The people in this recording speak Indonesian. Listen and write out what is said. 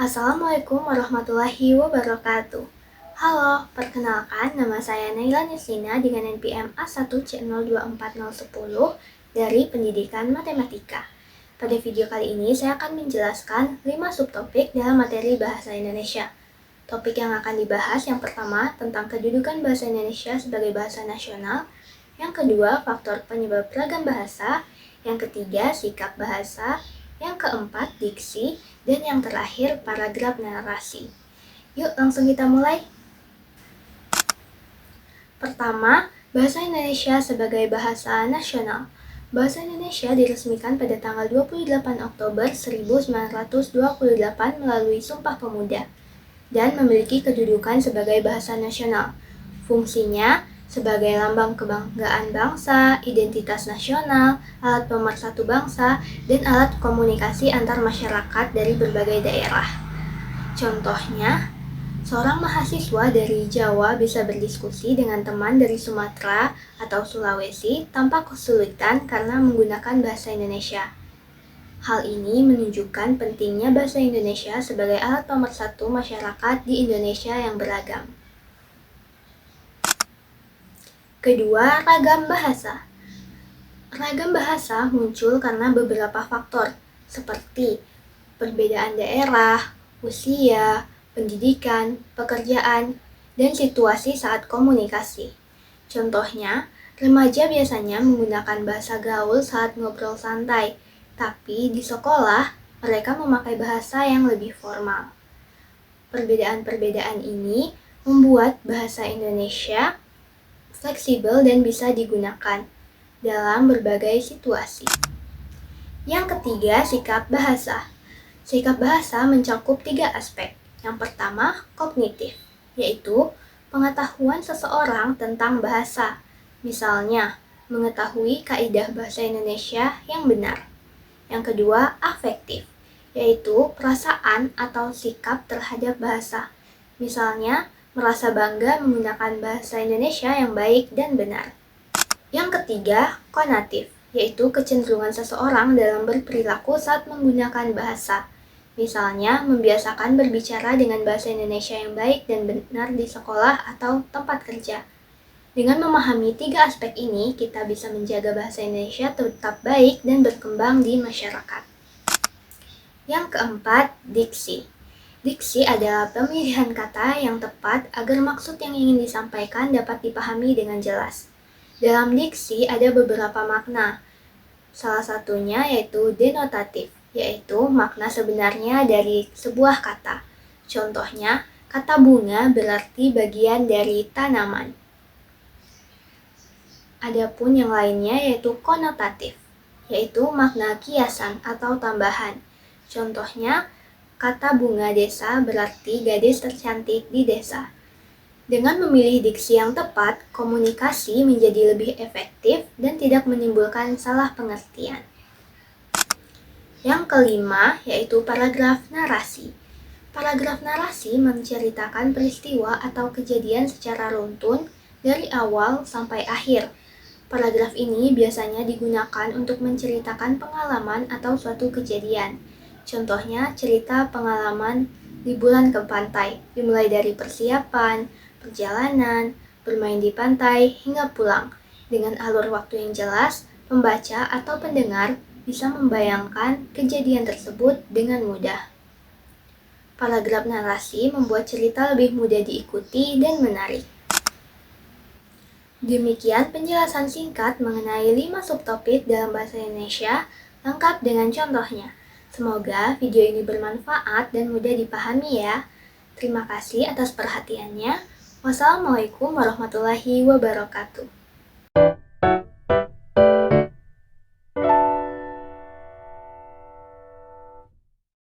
Assalamualaikum warahmatullahi wabarakatuh. Halo, perkenalkan nama saya Naila Neslina dengan NPM A1C024010 dari Pendidikan Matematika. Pada video kali ini saya akan menjelaskan 5 subtopik dalam materi Bahasa Indonesia. Topik yang akan dibahas yang pertama tentang kedudukan bahasa Indonesia sebagai bahasa nasional, yang kedua faktor penyebab ragam bahasa, yang ketiga sikap bahasa, yang keempat diksi, dan yang terakhir paragraf narasi. Yuk langsung kita mulai. Pertama, bahasa Indonesia sebagai bahasa nasional. Bahasa Indonesia diresmikan pada tanggal 28 Oktober 1928 melalui Sumpah Pemuda dan memiliki kedudukan sebagai bahasa nasional. Fungsinya sebagai lambang kebanggaan bangsa, identitas nasional, alat pemersatu bangsa, dan alat komunikasi antar masyarakat dari berbagai daerah. Contohnya, seorang mahasiswa dari Jawa bisa berdiskusi dengan teman dari Sumatera atau Sulawesi tanpa kesulitan karena menggunakan bahasa Indonesia. Hal ini menunjukkan pentingnya bahasa Indonesia sebagai alat pemersatu masyarakat di Indonesia yang beragam. Kedua, ragam bahasa. Ragam bahasa muncul karena beberapa faktor, seperti perbedaan daerah, usia, pendidikan, pekerjaan, dan situasi saat komunikasi. Contohnya, remaja biasanya menggunakan bahasa gaul saat ngobrol santai, tapi di sekolah mereka memakai bahasa yang lebih formal. Perbedaan-perbedaan ini membuat bahasa Indonesia fleksibel dan bisa digunakan dalam berbagai situasi. Yang ketiga, sikap bahasa. Sikap bahasa mencakup 3 aspek. Yang pertama, kognitif, yaitu pengetahuan seseorang tentang bahasa. Misalnya, mengetahui kaidah bahasa Indonesia yang benar. Yang kedua, afektif, yaitu perasaan atau sikap terhadap bahasa. Misalnya, merasa bangga menggunakan bahasa Indonesia yang baik dan benar. Yang ketiga, konatif, yaitu kecenderungan seseorang dalam berperilaku saat menggunakan bahasa. Misalnya, membiasakan berbicara dengan bahasa Indonesia yang baik dan benar di sekolah atau tempat kerja. Dengan memahami 3 aspek ini, kita bisa menjaga bahasa Indonesia tetap baik dan berkembang di masyarakat. Yang keempat, diksi. Diksi adalah pemilihan kata yang tepat agar maksud yang ingin disampaikan dapat dipahami dengan jelas. Dalam diksi ada beberapa makna. Salah satunya yaitu denotatif, yaitu makna sebenarnya dari sebuah kata. Contohnya, kata bunga berarti bagian dari tanaman. Adapun yang lainnya yaitu konotatif, yaitu makna kiasan atau tambahan. Contohnya, kata bunga desa berarti gadis tercantik di desa. Dengan memilih diksi yang tepat, komunikasi menjadi lebih efektif dan tidak menimbulkan salah pengertian. Yang kelima, yaitu paragraf narasi. Paragraf narasi menceritakan peristiwa atau kejadian secara runtun dari awal sampai akhir. Paragraf ini biasanya digunakan untuk menceritakan pengalaman atau suatu kejadian. Contohnya, cerita pengalaman liburan ke pantai, dimulai dari persiapan, perjalanan, bermain di pantai, hingga pulang. Dengan alur waktu yang jelas, pembaca atau pendengar bisa membayangkan kejadian tersebut dengan mudah. Paragraf narasi membuat cerita lebih mudah diikuti dan menarik. Demikian penjelasan singkat mengenai 5 subtopik dalam bahasa Indonesia, lengkap dengan contohnya. Semoga video ini bermanfaat dan mudah dipahami ya. Terima kasih atas perhatiannya. Wassalamualaikum warahmatullahi wabarakatuh.